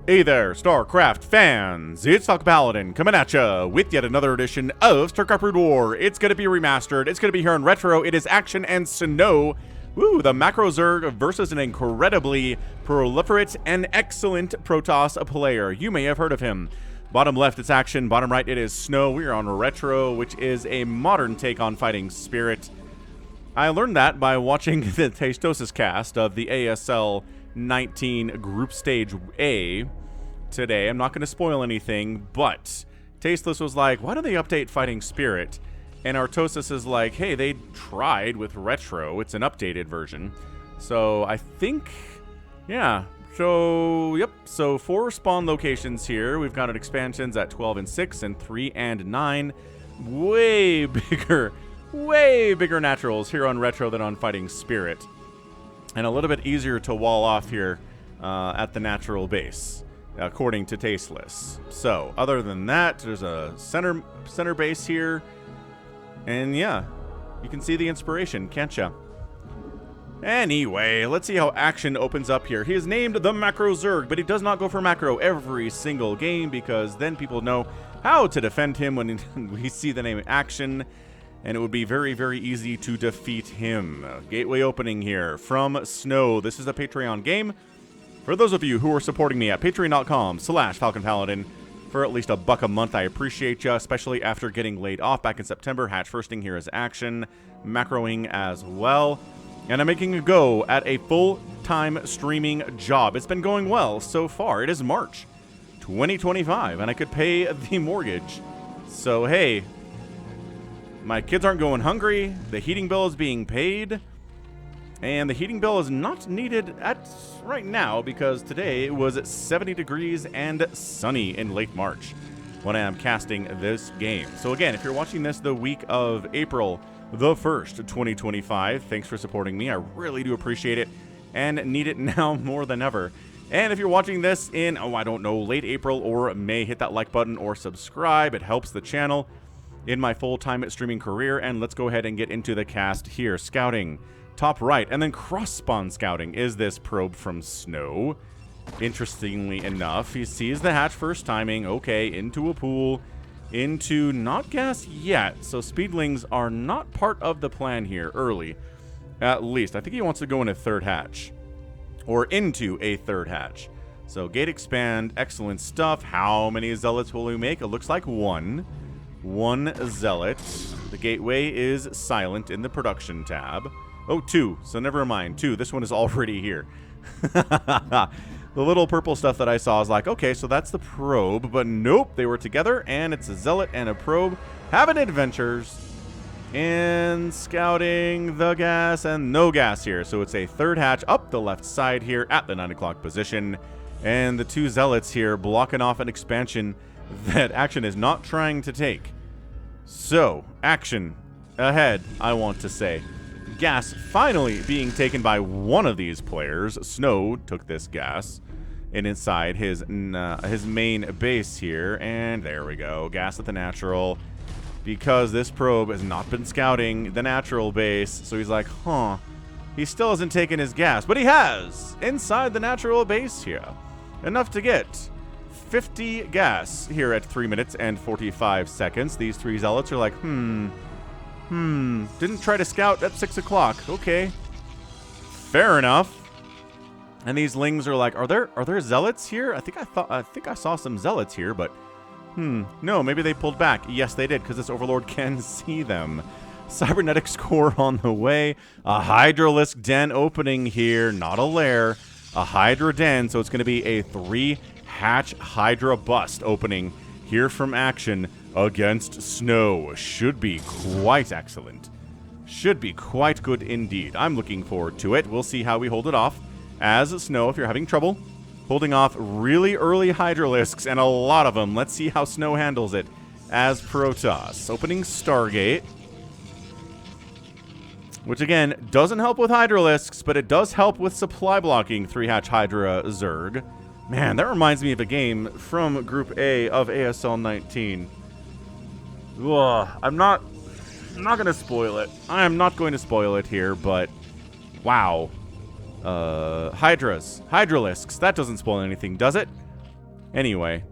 Hey there, StarCraft fans! It's Falcon Paladin coming at ya with yet another edition of StarCraft Brood War. It's gonna be remastered. It's gonna be here on Retro. It is Action and Snow. Woo, the Macro Zerg versus an incredibly proliferate and excellent Protoss player. You may have heard of him. Bottom left, it's Action. Bottom right, it is Snow. We are on Retro, which is a modern take on Fighting Spirit. I learned that by watching the Tastosis cast of the ASL 19 Group Stage A today. I'm not going to spoil anything, but Tasteless was like, why don't they update Fighting Spirit? And Artosis is like, hey, they tried with Retro. It's an updated version. So I think, yeah. So, yep. So 4 spawn locations here. We've got expansions at 12 and 6 and 3 and 9. Way bigger naturals here on Retro than on Fighting Spirit. And a little bit easier to wall off here at the natural base, according to Tasteless. So, other than that, there's a center base here. And yeah, you can see the inspiration, can't ya? Anyway, let's see how Action opens up here. He is named the Macro Zerg, but he does not go for macro every single game because then people know how to defend him when we see the name Action. And it would be very, very easy to defeat him. Gateway opening here from Snow. This is a Patreon game. For those of you who are supporting me at patreon.com/FalconPaladin for at least $1 a month, I appreciate you, especially after getting laid off back in September. Hatch firsting here is Action, macroing as well. And I'm making a go at a full-time streaming job. It's been going well so far. It is March 2025, and I could pay the mortgage. So, hey, my kids aren't going hungry, the heating bill is being paid, and the heating bill is not needed at right now because today it was 70 degrees and sunny in late March when I am casting this game. So again, if you're watching this the week of April the 1st, 2025, thanks for supporting me. I really do appreciate it and need it now more than ever. And if you're watching this in, I don't know, late April or May, hit that like button or subscribe. It helps the channel in my full-time streaming career. And let's go ahead and get into the cast here. Scouting, top right, and then cross-spawn scouting is this probe from Snow. Interestingly enough, he sees the hatch first timing. Okay, into a pool, into not gas yet. So speedlings are not part of the plan here early, at least. I think he wants to go in a third hatch or into a third hatch. So gate expand, excellent stuff. How many zealots will we make? It looks like one zealot. The gateway is silent in the production tab. Oh, 2. So never mind. 2. This one is already here. The little purple stuff that I saw is like, okay, so that's the probe. But nope, they were together, and it's a zealot and a probe having adventures. And scouting the gas and no gas here. So it's a third hatch up the left side here at the 9 o'clock position. And the 2 zealots here blocking off an expansion that Action is not trying to take. So, Action ahead, I want to say. Gas finally being taken by one of these players. Snow took this gas and inside his main base here. And there we go. Gas at the natural. Because this probe has not been scouting the natural base. So he's like, huh. He still hasn't taken his gas. But he has inside the natural base here. Enough to get 50 gas here at 3 minutes and 45 seconds. These 3 zealots are like, didn't try to scout at 6 o'clock. Okay. Fair enough. And these lings are like, are there zealots here? I think I saw some zealots here, but no, maybe they pulled back. Yes, they did, because this Overlord can see them. Cybernetic score on the way. A Hydralisk den opening here, not a lair. A Hydra den, so it's going to be a 3-hatch Hydra bust opening here from Action against Snow. Should be quite excellent. Should be quite good indeed. I'm looking forward to it. We'll see how we hold it off. As Snow, if you're having trouble holding off really early Hydralisks, and a lot of them, let's see how Snow handles it as Protoss. Opening Stargate, which again, doesn't help with Hydralisks, but it does help with supply blocking 3-hatch Hydra Zerg. Man, that reminds me of a game from Group A of ASL 19. Ugh, I'm not going to spoil it. I am not going to spoil it here, but wow. Hydralisks. That doesn't spoil anything, does it? Anyway.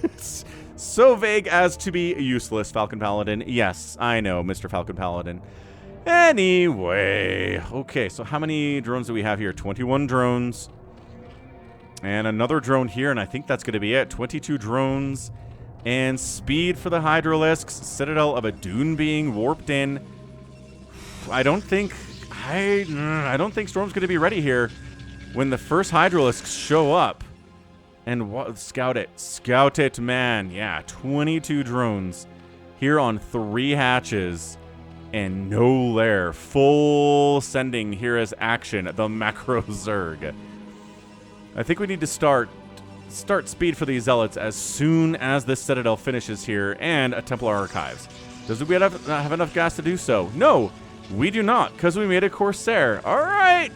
It's so vague as to be useless, Falcon Paladin. Yes, I know, Mr. Falcon Paladin. Anyway. Okay, so how many drones do we have here? 21 drones. And another drone here, and I think that's going to be it. 22 drones. And speed for the Hydralisks. Citadel of a Dune being warped in. I don't think Storm's going to be ready here when the first Hydralisks show up. And scout it, man. Yeah, 22 drones here on 3 hatches and no lair. Full sending here as action. The Macro Zerg. I think we need to start speed for these Zealots as soon as this Citadel finishes here and a Templar Archives. Does we have enough gas to do so? No, we do not, because we made a Corsair. All right.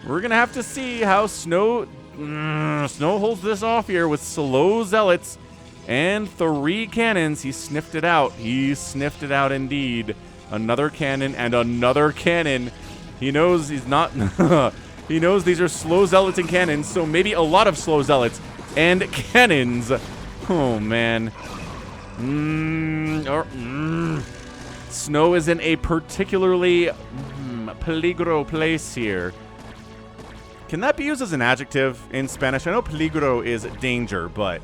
We're going to have to see how Snow holds this off here with slow Zealots and 3 cannons. He sniffed it out. He sniffed it out indeed. Another cannon and another cannon. He knows he's not... He knows these are slow Zealots and cannons, so maybe a lot of slow Zealots and cannons. Oh, man. Snow is in a particularly peligro place here. Can that be used as an adjective in Spanish? I know peligro is danger, but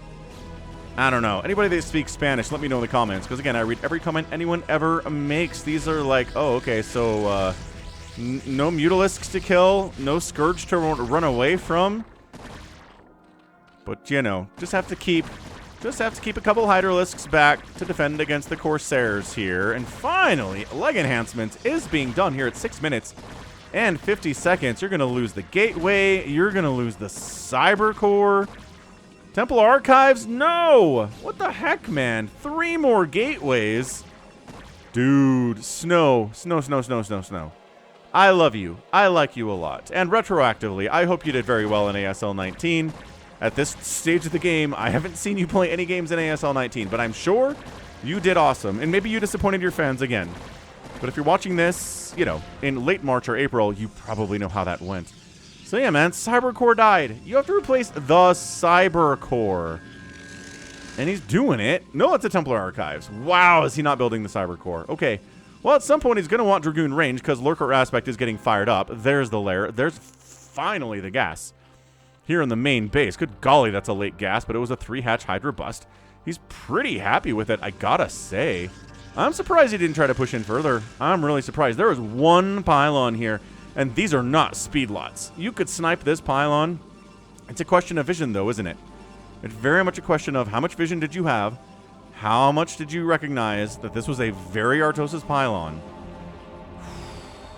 I don't know. Anybody that speaks Spanish, let me know in the comments, because, again, I read every comment anyone ever makes. These are like, oh, okay, so... no Mutalisks to kill, no Scourge to run away from. But, you know, just have to keep a couple Hydralisks back to defend against the Corsairs here. And finally, leg enhancement is being done here at 6 minutes and 50 seconds. You're going to lose the Gateway. You're going to lose the Cyber Core. Temple Archives? No! What the heck, man? 3 more Gateways? Dude, Snow. I love you. I like you a lot. And retroactively, I hope you did very well in ASL 19. At this stage of the game, I haven't seen you play any games in ASL 19, but I'm sure you did awesome. And maybe you disappointed your fans again. But if you're watching this, you know, in late March or April, you probably know how that went. So yeah, man, Cyber Core died. You have to replace the Cyber Core. And he's doing it. No, it's a Templar Archives. Wow, is he not building the Cyber Core? Okay. Well, at some point, he's going to want Dragoon range because Lurker Aspect is getting fired up. There's the lair. There's finally the gas here in the main base. Good golly, that's a late gas, but it was a 3-hatch Hydra bust. He's pretty happy with it, I gotta say. I'm surprised he didn't try to push in further. I'm really surprised. There is 1 pylon here, and these are not speed lots. You could snipe this pylon. It's a question of vision, though, isn't it? It's very much a question of how much vision did you have? How much did you recognize that this was a very Artosis pylon?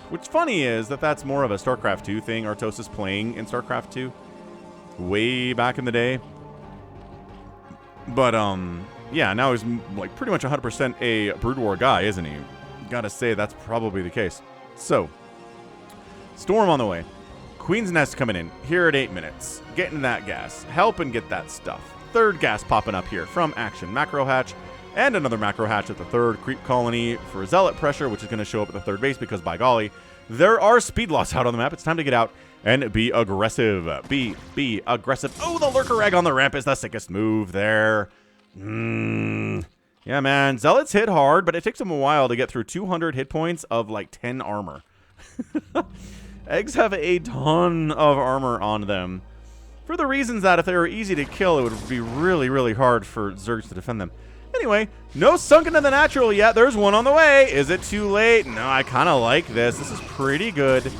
What's funny is that that's more of a StarCraft 2 thing, Artosis playing in StarCraft 2. Way back in the day. But, yeah, now he's like pretty much 100% a Brood War guy, isn't he? Gotta say, that's probably the case. So, Storm on the way. Queen's Nest coming in here at 8 minutes. Getting that gas. Helping get that stuff. 3rd gas popping up here from Action Macro Hatch, and another Macro Hatch at the 3rd Creep Colony for Zealot Pressure, which is going to show up at the 3rd base because, by golly, there are speed loss out on the map. It's time to get out and be aggressive. Be aggressive. Oh, the Lurker Egg on the ramp is the sickest move there. Yeah, man. Zealots hit hard, but it takes them a while to get through 200 hit points of, like, 10 armor. Eggs have a ton of armor on them. For the reasons that if they were easy to kill, it would be really, really hard for Zergs to defend them. Anyway, no Sunken in the Natural yet. There's one on the way. Is it too late? No, I kind of like this. This is pretty good.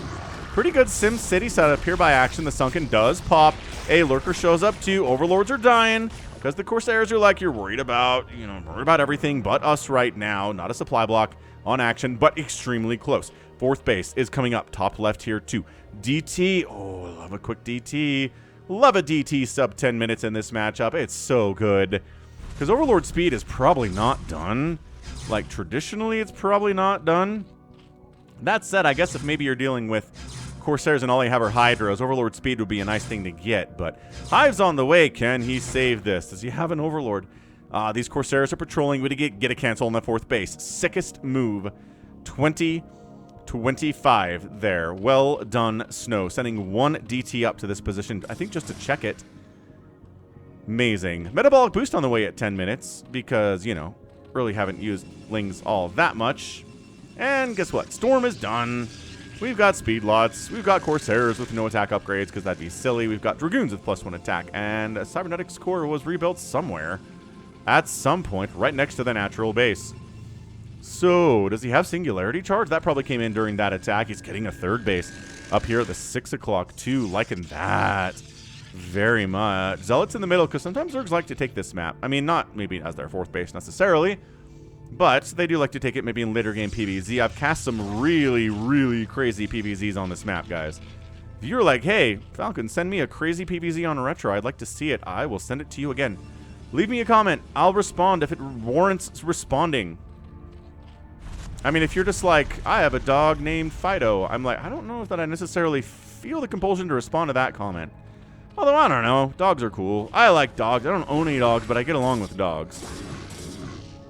Pretty good Sim City setup here by Action. The Sunken does pop. A Lurker shows up too. Overlords are dying because the Corsairs are like, you're worried about, worried about everything but us right now. Not a supply block on Action, but extremely close. 4th base is coming up. Top left here too. DT. Oh, I love a quick DT. Love a DT sub 10 minutes in this matchup. It's so good. Because Overlord speed is probably not done. Like, traditionally, it's probably not done. That said, I guess if maybe you're dealing with Corsairs and all they have are Hydras, Overlord speed would be a nice thing to get. But Hive's on the way. Can he save this? Does he have an Overlord? These Corsairs are patrolling. We get a cancel on the 4th base. Sickest move. 20-25 there. Well done, Snow. Sending 1 DT up to this position, I think just to check it. Amazing. Metabolic boost on the way at 10 minutes because, you know, really haven't used Lings all that much. And guess what? Storm is done. We've got speed lots. We've got Corsairs with no attack upgrades because that'd be silly. We've got Dragoons with +1 attack. And a Cybernetics core was rebuilt somewhere at some point right next to the natural base. So, does he have Singularity Charge? That probably came in during that attack. He's getting a third base up here at the 6 o'clock too. Liking that very much. Zealots in the middle because sometimes Zergs like to take this map. I mean, not maybe as their 4th base necessarily, but they do like to take it maybe in later game PvZ. I've cast some really, really crazy PvZs on this map, guys. If you're like, hey, Falcon, send me a crazy PvZ on Retro, I'd like to see it, I will send it to you again. Leave me a comment. I'll respond if it warrants responding. I mean, if you're just like, I have a dog named Fido, I'm like, I don't know if that I necessarily feel the compulsion to respond to that comment. Although, I don't know. Dogs are cool. I like dogs. I don't own any dogs, but I get along with dogs.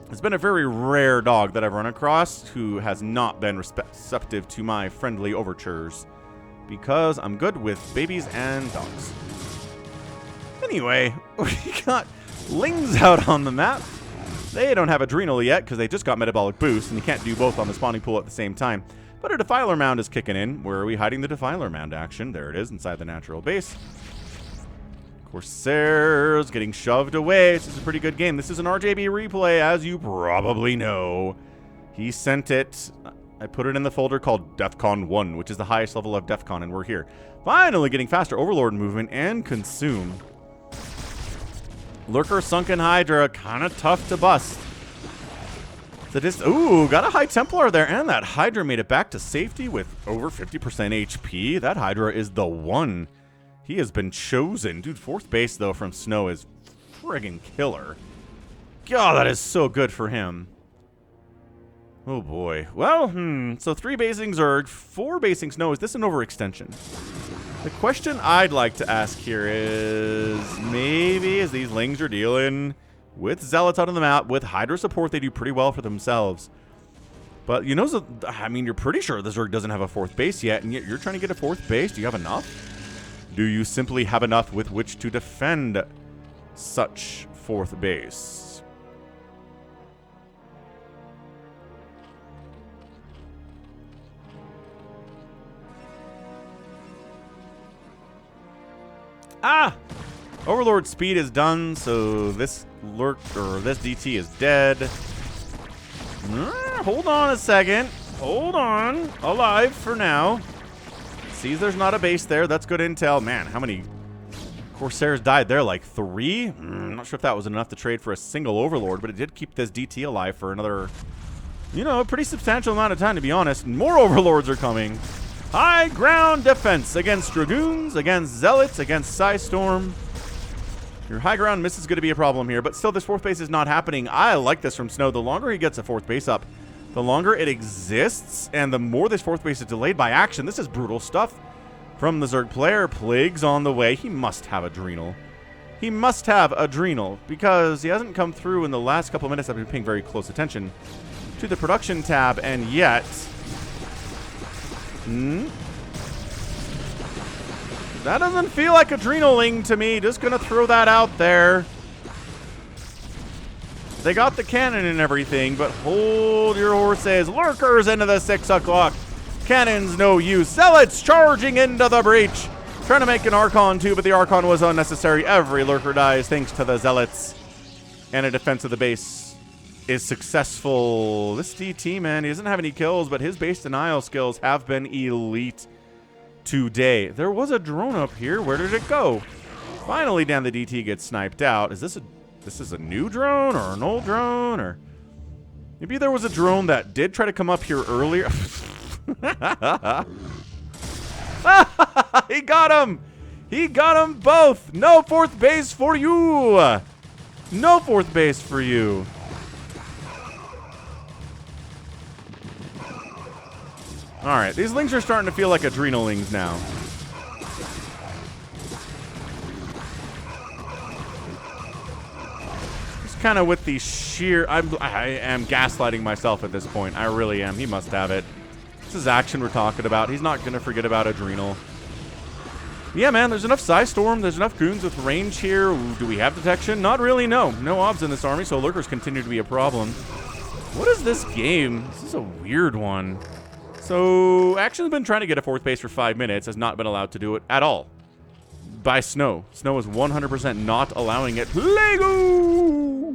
It's been a very rare dog that I've run across who has not been receptive to my friendly overtures. Because I'm good with babies and dogs. Anyway, we got Lings out on the map. They don't have Adrenal yet because they just got Metabolic Boost, and you can't do both on the spawning pool at the same time. But a Defiler Mound is kicking in. Where are we hiding the Defiler Mound action? There it is, inside the natural base. Corsairs getting shoved away. This is a pretty good game. This is an RJB replay, as you probably know. He sent it. I put it in the folder called DEFCON 1, which is the highest level of DEFCON, and we're here. Finally getting faster Overlord movement and Consume. Lurker, Sunken Hydra, kind of tough to bust. Ooh, got a High Templar there, and that Hydra made it back to safety with over 50% HP. That Hydra is the one. He has been chosen. Dude, 4th base, though, from Snow is friggin' killer. God, that is so good for him. Oh, boy. Well, so 3 basing Zerg, 4 basing Snow. Is this an overextension? The question I'd like to ask here is, maybe as these Lings are dealing with Zealots out on the map, with Hydra support, they do pretty well for themselves. But, you know, I mean, you're pretty sure the Zerg doesn't have a 4th base yet, and yet you're trying to get a 4th base. Do you have enough? Do you simply have enough with which to defend such 4th base? Ah! Overlord speed is done, so this this DT is dead. Hold on a second. Hold on. Alive for now. Sees there's not a base there. That's good intel. Man, how many Corsairs died there? Like 3? I'm not sure if that was enough to trade for a single Overlord, but it did keep this DT alive for another, you know, a pretty substantial amount of time, to be honest. More Overlords are coming. High ground defense against Dragoons, against Zealots, against Psystorm. Your high ground miss is going to be a problem here, but still this 4th base is not happening. I like this from Snow. The longer he gets a 4th base up, the longer it exists, and the more this 4th base is delayed by action. This is brutal stuff from the Zerg player. Plague's on the way. He must have Adrenal. He must have Adrenal, because he hasn't come through in the last couple of minutes. I've been paying very close attention to the production tab, and yet... that doesn't feel like Adrenaling to me. Just gonna throw that out there. They got the cannon and everything, but hold your horses. Lurkers into the 6 o'clock. Cannons no use. Zealots charging into the breach. Trying to make an Archon too, but the Archon was unnecessary. Every Lurker dies thanks to the Zealots. And a defense of the base is successful. This DT, man, he doesn't have any kills, but his base denial skills have been elite today. There was a drone up here. Where did it go? Finally, down the DT gets sniped out. Is this a new drone or an old drone, or maybe there was a drone that did try to come up here earlier? He got him. He got them both. No 4th base for you. No 4th base for you. All right, these Lings are starting to feel like Adrenalings now. Kind of with the sheer... I am gaslighting myself at this point. I really am. He must have it. This is action we're talking about. He's not going to forget about Adrenal. Yeah, man, there's enough Psy Storm. There's enough goons with range here. Ooh, do we have detection? Not really, no. No obs in this army, so lurkers continue to be a problem. What is this game? This is a weird one. So, Action's been trying to get a 4th base for 5 minutes, has not been allowed to do it at all. By Snow. Snow is 100% not allowing it. Lego!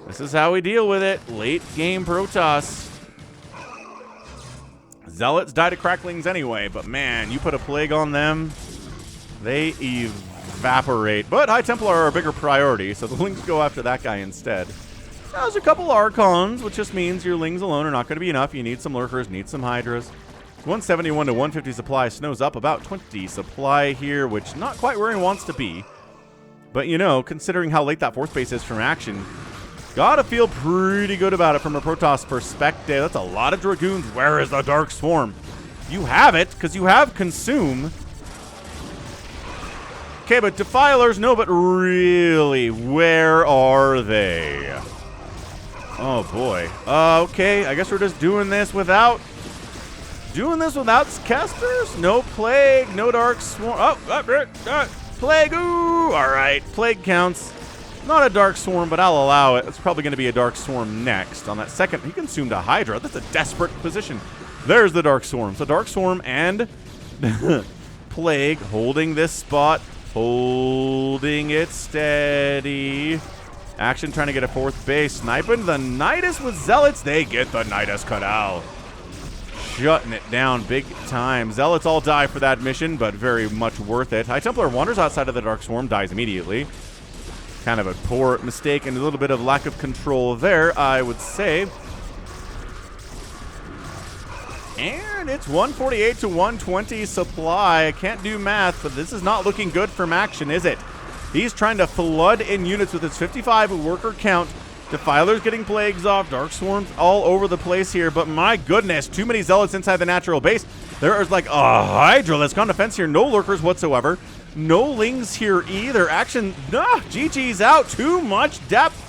This is how we deal with it. Late game Protoss. Zealots die to cracklings anyway, but man, you put a plague on them, they evaporate. But High Templar are a bigger priority, so the Lings go after that guy instead. Now, there's a couple Archons, which just means your Lings alone are not going to be enough. You need some Lurkers, need some Hydras. 171 to 150 supply. Snow's up about 20 supply here, which not quite where he wants to be. But, you know, considering how late that 4th base is from Action, gotta feel pretty good about it from a Protoss perspective. That's a lot of Dragoons. Where is the Dark Swarm? You have it, because you have Consume. Okay, but Defilers, no, but really, where are they? Oh, boy. Okay, I guess we're just doing this without casters? No Plague, no Dark Swarm. Oh, Plague, ooh, all right, Plague counts. Not a Dark Swarm, but I'll allow it. It's probably going to be a Dark Swarm next. On that second, he consumed a Hydra. That's a desperate position. There's the Dark Swarm. So Dark Swarm and Plague holding this spot. Holding it steady. Action trying to get a 4th base. Sniping the Nidus with Zealots. They get the Nidus Canal. Shutting it down big time. Zealots all die for that mission, but very much worth it. High Templar wanders outside of the Dark Swarm. Dies immediately. Kind of a poor mistake and a little bit of lack of control there, I would say. And it's 148 to 120 supply. I can't do math, but this is not looking good from Action, is it? He's trying to flood in units with his 55 worker count. Defilers getting plagues off. Dark Swarms all over the place here, but my goodness, too many Zealots inside the natural base. There is like a Hydra that's gone defense here. No Lurkers whatsoever. No Lings here either. Action, GG's out. Too much depth.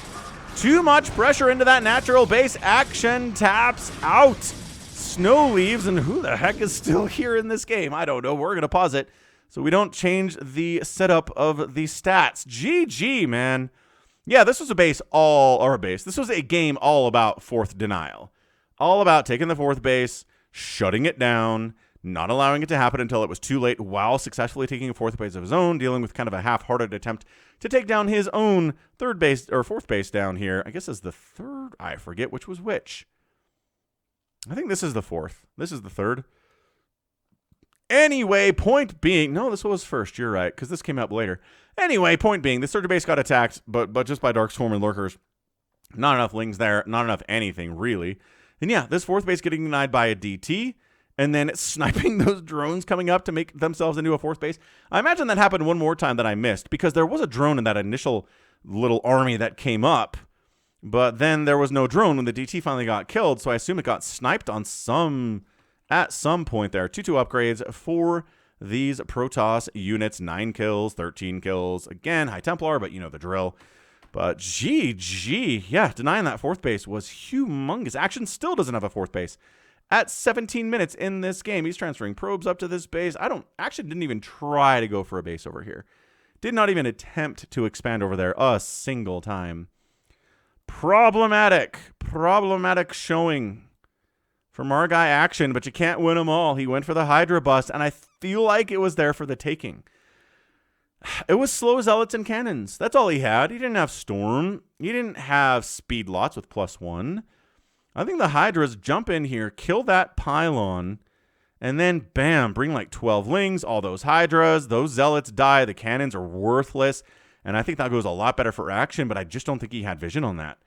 Too much pressure into that natural base. Action taps out. Snow leaves, and who the heck is still here in this game? I don't know. We're going to pause it so we don't change the setup of the stats. GG, man. Yeah, this was this was a game all about 4th denial. All about taking the 4th base, shutting it down, not allowing it to happen until it was too late, while successfully taking a 4th base of his own, dealing with kind of a half-hearted attempt to take down his own 3rd base or 4th base down here. I guess is the 3rd. I forget which was which. I think this is the 4th. This is the 3rd. Anyway, point being, no, this was first. You're right, because this came up later. Anyway, point being, the 3rd base got attacked, but just by Dark Swarm and Lurkers. Not enough Lings there, not enough anything, really. And yeah, this 4th base getting denied by a DT, and then sniping those drones coming up to make themselves into a 4th base. I imagine that happened one more time that I missed, because there was a drone in that initial little army that came up, but then there was no drone when the DT finally got killed, so I assume it got sniped on at some point there. 2-2 upgrades for these Protoss units. 9 kills, 13 kills. Again, High Templar, but you know the drill. But GG. Yeah, denying that 4th base was humongous. Action still doesn't have a 4th base. At 17 minutes in this game, he's transferring probes up to this base. Action didn't even try to go for a base over here. Did not even attempt to expand over there a single time. Problematic showing from our guy Action, but you can't win them all. He went for the Hydra bust, and I feel like it was there for the taking. It was slow Zealots and Cannons. That's all he had. He didn't have Storm. He didn't have Speed Lots with +1. I think the Hydras jump in here, kill that Pylon, and then, bam, bring like 12 Lings, all those Hydras, those Zealots die, the Cannons are worthless, and I think that goes a lot better for Action, but I just don't think he had vision on that.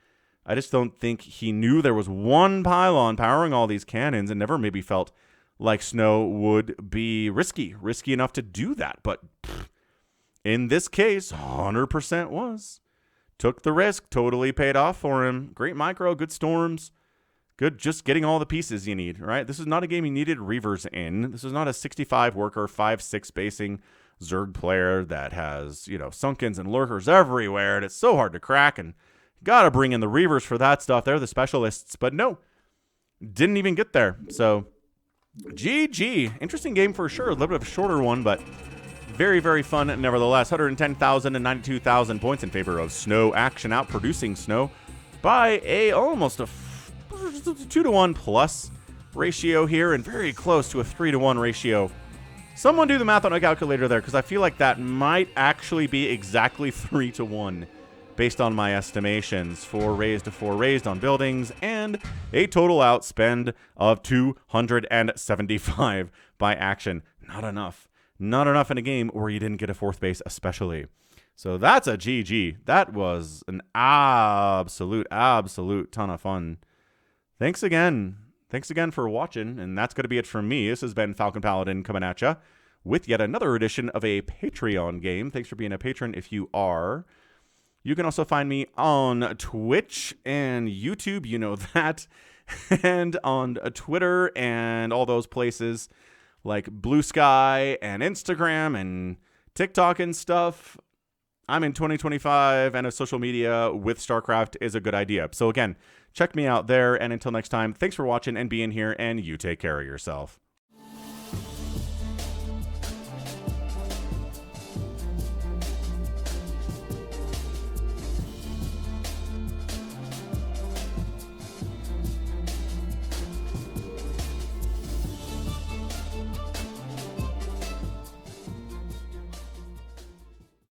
I just don't think he knew there was one Pylon powering all these cannons and never maybe felt like Snow would be risky enough to do that. But in this case, 100% was. Took the risk, totally paid off for him. Great micro, good storms, good just getting all the pieces you need, right? This is not a game you needed Reavers in. This is not a 65 worker, 5-6 basing Zerg player that has, you know, Sunkens and Lurkers everywhere, and it's so hard to crack, and gotta bring in the Reavers for that stuff. They're the specialists, but no, didn't even get there. So GG. Interesting game for sure. A little bit of a shorter one, but very, very fun nevertheless. 110,000 and 92,000 points in favor of Snow Action, outproducing Snow by almost a 2-to-1 plus ratio here, and very close to a 3-to-1 ratio. Someone do the math on a calculator there, because I feel like that might actually be exactly 3-to-1 based on my estimations. 4 raised to 4 raised on buildings, and a total outspend of 275 by Action. Not enough. Not enough in a game where you didn't get a 4th base especially. So that's a GG. That was an absolute ton of fun. Thanks again. Thanks again for watching, and that's going to be it from me. This has been Falcon Paladin coming at you with yet another edition of a Patreon game. Thanks for being a patron if you are. You can also find me on Twitch and YouTube, you know that, and on Twitter and all those places like Blue Sky and Instagram and TikTok and stuff. I'm in 2025, and a social media with StarCraft is a good idea. So again, check me out there, and until next time, thanks for watching and being here, and you take care of yourself.